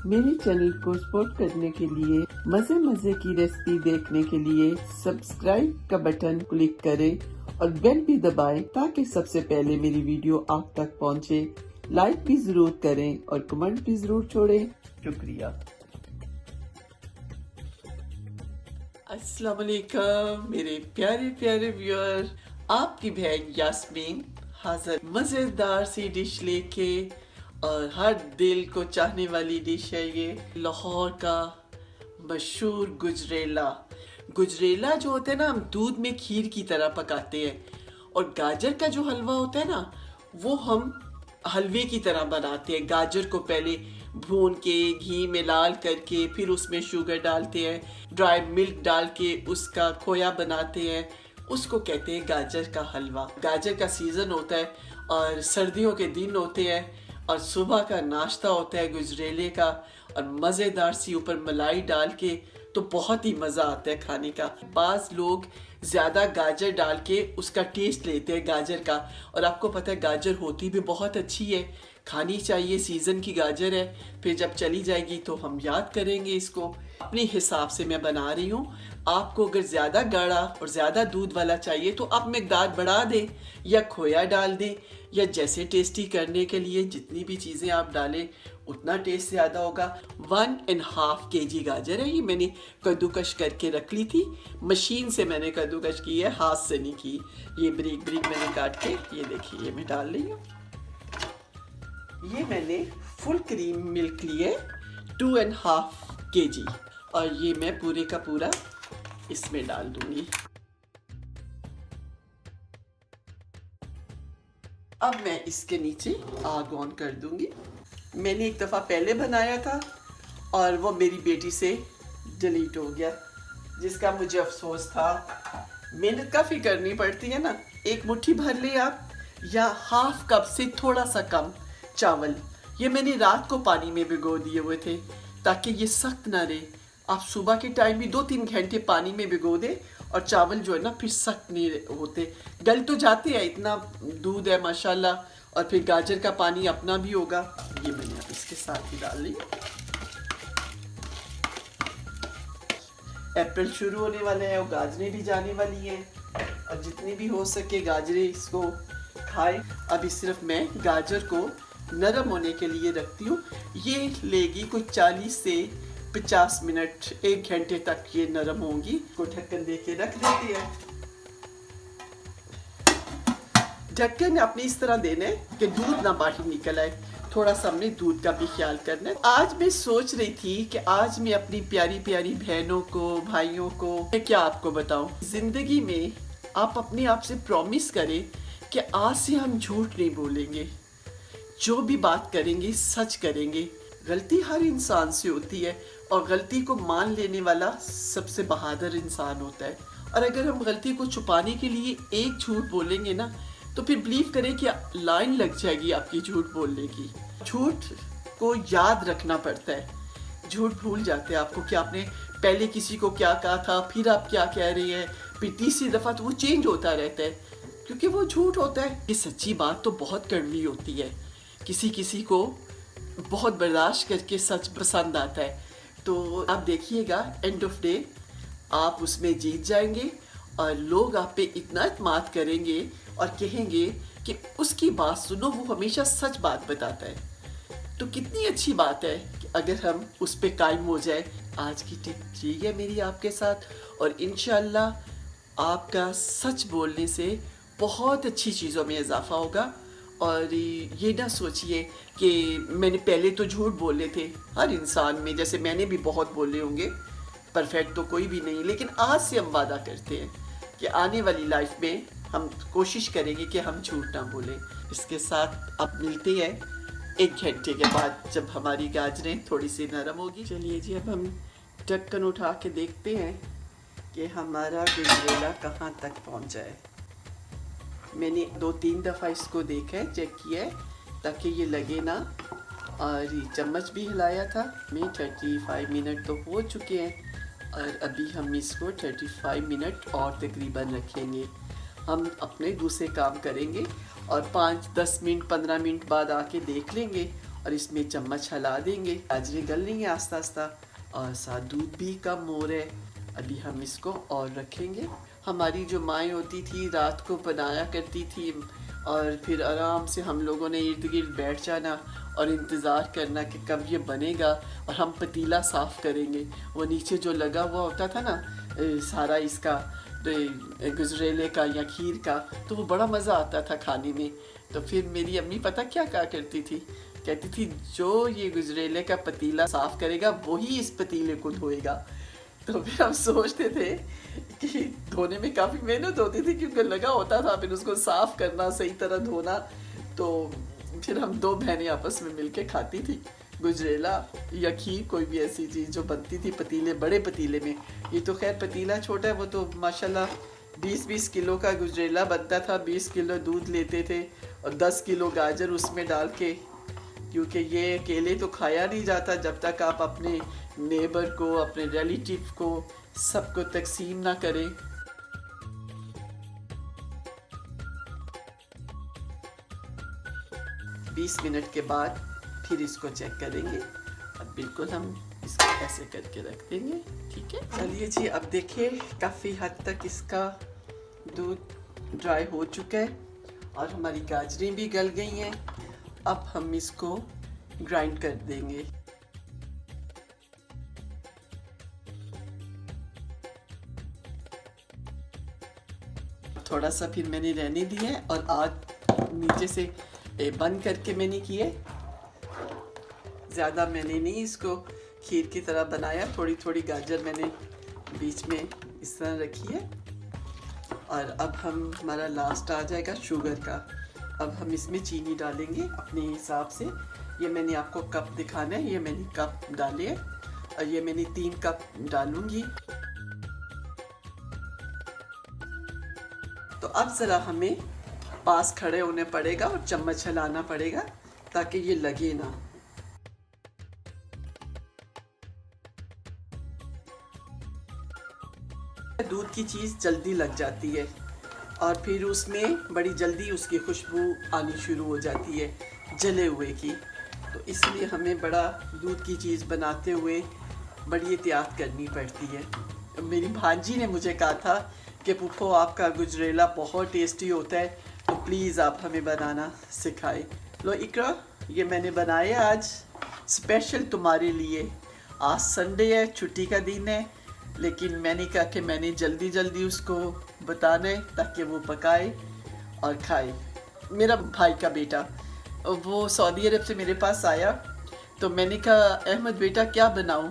मेरे चैनल को सपोर्ट करने के लिए, मजे की रेसिपी देखने के लिए सब्सक्राइब का बटन क्लिक करें और बेल भी दबाएं ताकि सबसे पहले मेरी वीडियो आप तक पहुंचे। लाइक भी जरूर करें और कमेंट भी जरूर छोड़ें। शुक्रिया। अस्सलाम वालेकुम मेरे प्यारे प्यारे व्यूअर, आपकी बहन यास्मीन हाजिर मजेदार सी डिश लेके, और हर दिल को चाहने वाली डिश है ये लाहौर का मशहूर गुजरेला। गुजरेला जो होता है ना, हम दूध में खीर की तरह पकाते हैं, और गाजर का जो हलवा होता है ना, वो हम हलवे की तरह बनाते हैं। गाजर को पहले भून के घी में लाल करके फिर उसमें शुगर डालते हैं, ड्राई मिल्क डाल के उसका खोया बनाते हैं, उसको कहते हैं गाजर का हलवा। गाजर का सीज़न होता है और सर्दियों के दिन होते हैं, और सुबह का नाश्ता होता है गुजरेले का, और मज़ेदार सी ऊपर मलाई डाल के तो बहुत ही मज़ा आता है खाने का। बाज़ लोग ज़्यादा गाजर डाल के उसका टेस्ट लेते हैं गाजर का, और आपको पता है गाजर होती भी बहुत अच्छी है, खानी चाहिए, सीज़न की गाजर है। फिर जब चली जाएगी तो हम याद करेंगे इसको। अपने हिसाब से मैं बना रही हूँ। आपको अगर ज़्यादा गाढ़ा और ज़्यादा दूध वाला चाहिए तो आप मिकदार बढ़ा दें या खोया डाल दें, या जैसे टेस्टी करने के लिए जितनी भी चीज़ें आप डालें उतना टेस्ट ज़्यादा होगा। 1.5 kg गाजर है, ये मैंने कद्दूकश करके रख ली थी। मशीन से मैंने कद्दूकश की है, हाथ से नहीं की। ये ब्रीक ब्रीक मैंने काट के, ये देखिए, ये मैं डाल रही हूँ। ये मैंने फुल क्रीम मिल्क लिए 2.5 kg, और ये मैं पूरे का पूरा इसमें डाल दूंगी। अब मैं इसके नीचे आग ऑन कर दूंगी। मैंने एक दफ़ा पहले बनाया था और वो मेरी बेटी से डिलीट हो गया, जिसका मुझे अफसोस था। मेहनत काफ़ी करनी पड़ती है ना। एक मुट्ठी भर ले आप, या हाफ कप से थोड़ा सा कम चावल। ये मैंने रात को पानी में भिगो दिए हुए थे ताकि ये सख्त ना रहे। आप सुबह के टाइम भी 2-3 घंटे पानी में भिगो दें, और चावल जो है ना फिर सख्त नहीं होते, गल तो जाते हैं, इतना दूध है माशाल्लाह, और फिर गाजर का पानी अपना भी होगा। ये मैंने अब इसके साथ ही डाल ली। अप्रैल शुरू होने वाले हैं, वो गाजरें भी जाने वाली हैं, और जितनी भी हो सके गाजरें इसको खाएं। अभी सिर्फ मैं गाजर को नरम होने के लिए रखती हूँ। ये लेगी कुछ 40 से 50 मिनट, 1 घंटे तक ये नरम होंगी। को ढक्कन दे के रख देते हैं। ढक्कन अपने इस तरह देना है कि दूध ना बाहर निकल आए। थोड़ा सा हमने दूध का भी ख्याल करना है। आज मैं सोच रही थी कि आज मैं अपनी प्यारी प्यारी बहनों को, भाइयों को, मैं क्या आपको बताऊं, जिंदगी में आप अपने आप से प्रॉमिस करें कि आज से हम झूठ नहीं बोलेंगे, जो भी बात करेंगे सच करेंगे। गलती हर इंसान से होती है, और गलती को मान लेने वाला सबसे बहादुर इंसान होता है। और अगर हम गलती को छुपाने के लिए एक झूठ बोलेंगे ना, तो फिर बिलीव करें कि लाइन लग जाएगी आपकी झूठ बोलने की। झूठ को याद रखना पड़ता है, झूठ भूल जाते हैं आपको कि आपने पहले किसी को क्या कहा था, फिर आप क्या कह रही हैं, फिर तीसरी दफ़ा तो वो चेंज होता रहता है, क्योंकि वो झूठ होता है। ये सच्ची बात तो बहुत कड़वी होती है, किसी किसी को बहुत बर्दाश्त करके सच पसंद आता है। तो आप देखिएगा, एंड ऑफ डे आप उसमें जीत जाएंगे, और लोग आप पे इतना एतमाद करेंगे और कहेंगे कि उसकी बात सुनो, वो हमेशा सच बात बताता है। तो कितनी अच्छी बात है कि अगर हम उस पे कायम हो जाए। आज की टिप ठीक है मेरी आपके साथ, और इंशाल्लाह आपका सच बोलने से बहुत अच्छी चीज़ों में इजाफा होगा। और ये ना सोचिए कि मैंने पहले तो झूठ बोले थे। हर इंसान में, जैसे मैंने भी बहुत बोले होंगे, परफेक्ट तो कोई भी नहीं, लेकिन आज से हम वादा करते हैं कि आने वाली लाइफ में हम कोशिश करेंगे कि हम झूठ ना बोलें। इसके साथ अब मिलते हैं 1 घंटे के बाद, जब हमारी गाजरें थोड़ी सी नरम होगी। चलिए जी, अब हम ढक्कन उठा के देखते हैं कि हमारा गुजरेला कहाँ तक पहुँचा है। मैंने 2-3 दफ़ा इसको देखा है, चेक किया है, ताकि ये लगे ना, और चम्मच भी हिलाया था। मैं 35 मिनट तो हो चुके हैं, और अभी हम इसको 35 मिनट और तकरीबन रखेंगे। हम अपने दूसरे काम करेंगे, और 5-10 मिनट 15 मिनट बाद आके देख लेंगे, और इसमें चम्मच हिला देंगे। गाजरें गल रही हैं आस्ता आस्ता और साथ दूध भी कम हो रहा है। अभी हम इसको और रखेंगे। हमारी जो माएँ होती थी रात को बनाया करती थी और फिर आराम से हम लोगों ने इर्द गिर्द बैठ जाना और इंतज़ार करना कि कब ये बनेगा और हम पतीला साफ़ करेंगे। वो नीचे जो लगा हुआ होता था ना सारा इसका गुजरेले का या खीर का, तो वो बड़ा मज़ा आता था खाने में। तो फिर मेरी अम्मी पता क्या कहा करती थी, कहती थी जो ये गुजरेले का पतीला साफ़ करेगा वही इस पतीले को धोएगा। तो फिर हम सोचते थे कि धोने में काफ़ी मेहनत होती थी क्योंकि लगा होता था फिर उसको साफ़ करना, सही तरह धोना। तो फिर हम दो बहनें आपस में मिलके खाती थी गुजरेला या खीर, कोई भी ऐसी चीज़ जो बनती थी पतीले, बड़े पतीले में। ये तो खैर पतीला छोटा है, वो तो माशाल्लाह 20-20 किलो का गुजरेला बनता था। 20 किलो दूध लेते थे और 10 किलो गाजर उसमें डाल के, क्योंकि ये अकेले तो खाया नहीं जाता जब तक आप अपने नेबर को, अपने रिलेटिव को, सबको तकसीम ना करें। बीस मिनट के बाद फिर इसको चेक करेंगे। अब बिल्कुल हम इसको ऐसे करके रख देंगे, ठीक है। चलिए जी, अब देखिए काफ़ी हद तक इसका दूध ड्राई हो चुका है और हमारी गाजरें भी गल गई हैं। अब हम इसको ग्राइंड कर देंगे। थोड़ा सा फिर मैंने रहने दिया है और आग नीचे से बंद करके मैंने किए। ज़्यादा मैंने नहीं इसको खीर की तरह बनाया, थोड़ी थोड़ी गाजर मैंने बीच में इस तरह रखी है। और अब हमारा लास्ट आ जाएगा शुगर का। अब हम इसमें चीनी डालेंगे अपने हिसाब से। ये मैंने आपको कप दिखाना है, ये मैंने कप डाले हैं और ये मैंने 3 कप डालूंगी। तो अब ज़रा हमें पास खड़े होने पड़ेगा और चम्मच हिलाना पड़ेगा ताकि ये लगे ना। दूध की चीज़ जल्दी लग जाती है और फिर उसमें बड़ी जल्दी उसकी खुशबू आनी शुरू हो जाती है जले हुए की। तो इसलिए हमें बड़ा दूध की चीज़ बनाते हुए बड़ी एहतियात करनी पड़ती है। मेरी भांजी ने मुझे कहा था कि पुप्पो आपका गुजरेला बहुत टेस्टी होता है, तो प्लीज़ आप हमें बनाना सिखाएं। लो इकरा, ये मैंने बनाया आज स्पेशल तुम्हारे लिए। आज संडे है, छुट्टी का दिन है, लेकिन मैंने कहा कि मैंने जल्दी जल्दी उसको बताना है ताकि वो पकाए और खाए। मेरा भाई का बेटा वो सऊदी अरब से मेरे पास आया, तो मैंने कहा अहमद बेटा क्या बनाऊं,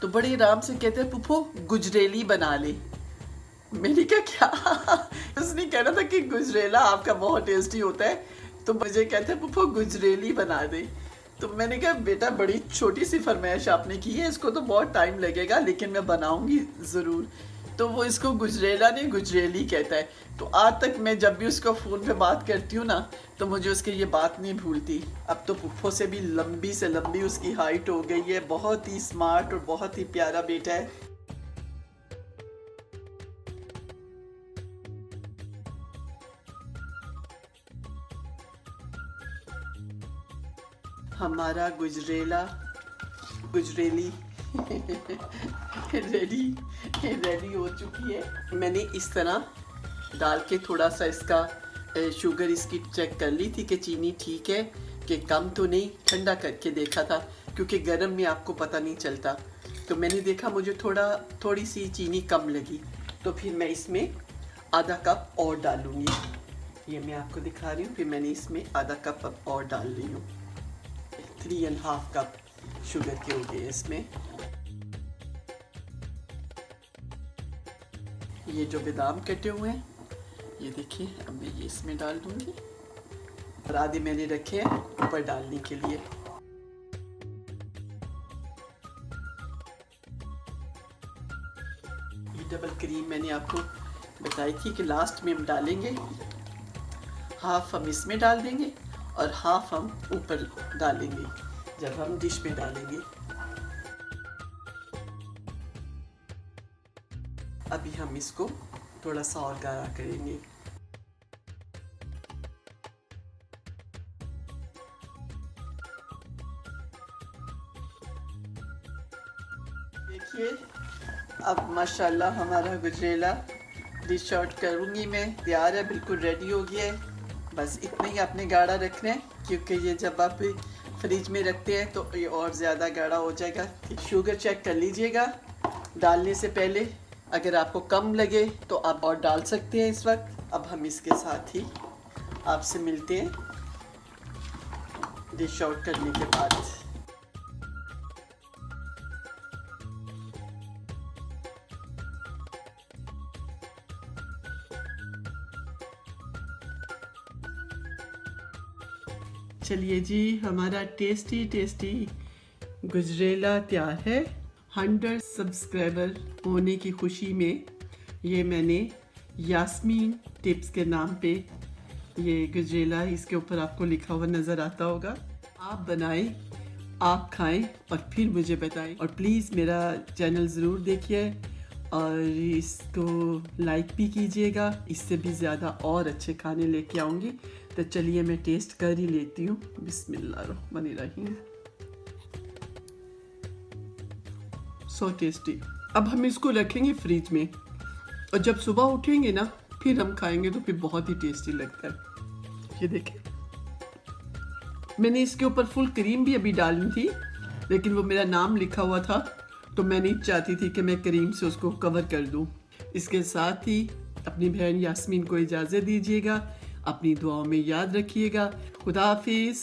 तो बड़े आराम से कहते हैं पुप्पो गुजरेली बना ले। मैंने कहा क्या? उसने कहना था कि गुजरेला आपका बहुत टेस्टी होता है, तो मुझे कहते हैं पुप्पो गुजरेली बना दे। तो मैंने कहा बेटा बड़ी छोटी सी फरमाइश आपने की है, इसको तो बहुत टाइम लगेगा लेकिन मैं बनाऊंगी ज़रूर। तो वो इसको गुजरेला नहीं गुजरेली कहता है। तो आज तक मैं जब भी उसको फ़ोन पे बात करती हूँ ना, तो मुझे उसकी ये बात नहीं भूलती। अब तो पुप्पो से भी लंबी से लंबी उसकी हाइट हो गई है, बहुत ही स्मार्ट और बहुत ही प्यारा बेटा है। हमारा गुजरेली रेडी हो चुकी है। मैंने इस तरह डाल के थोड़ा सा इसका शुगर इसकी चेक कर ली थी कि चीनी ठीक है कि कम तो नहीं, ठंडा करके देखा था क्योंकि गर्म में आपको पता नहीं चलता। तो मैंने देखा मुझे थोड़ी सी चीनी कम लगी, तो फिर मैं इसमें आधा कप और डालूँगी। ये मैं आपको दिखा रही हूँ। फिर मैंने इसमें आधा कप अब और डाल रही हूँ। 3.5 कप शुगर के हो गए इसमें। ये जो बादाम कटे हुए हैं ये देखिए, अब मैं ये इसमें डाल दूंगी और आधे मैंने रखे हैं ऊपर डालने के लिए। ये डबल क्रीम मैंने आपको बताई थी कि लास्ट में हम डालेंगे। हाफ हम इसमें डाल देंगे और हाफ हम ऊपर डालेंगे जब हम डिश में डालेंगे। अभी हम इसको थोड़ा सा और गाढ़ा करेंगे। देखिए अब माशाल्लाह हमारा गुजरेला डिश आउट करूँगी मैं, तैयार है, बिल्कुल रेडी हो गया है। बस इतना ही आपने गाढ़ा रखना है, क्योंकि ये जब आप फ्रिज में रखते हैं तो ये और ज़्यादा गाढ़ा हो जाएगा। शुगर चेक कर लीजिएगा डालने से पहले, अगर आपको कम लगे तो आप और डाल सकते हैं इस वक्त। अब हम इसके साथ ही आपसे मिलते हैं डिश आउट करने के बाद। चलिए जी, हमारा टेस्टी टेस्टी गुजरेला तैयार है। 100 सब्सक्राइबर होने की खुशी में ये मैंने यास्मीन टिप्स के नाम पे ये गुजरेला, इसके ऊपर आपको लिखा हुआ नज़र आता होगा। आप बनाएं, आप खाएं और फिर मुझे बताएं। और प्लीज़ मेरा चैनल ज़रूर देखिए और इसको लाइक भी कीजिएगा। इससे भी ज़्यादा और अच्छे खाने लेके आऊँगी। तो चलिए मैं टेस्ट कर ही लेती हूँ। बिस्मिल्लाहिर्रहमानिर्रहीम। So tasty. अब हम इसको रखेंगे फ्रिज में और जब सुबह उठेंगे ना फिर हम खाएंगे तो फिर बहुत ही टेस्टी लगता है। ये देखें, मैंने इसके ऊपर फुल क्रीम भी अभी डालनी थी, लेकिन वो मेरा नाम लिखा हुआ था तो मैं नहीं चाहती थी कि मैं क्रीम से उसको कवर कर दूं। इसके साथ ही अपनी बहन यास्मीन को इजाज़त दीजिएगा। अपनी दुआओं में याद रखिएगा। खुदा हाफिज़।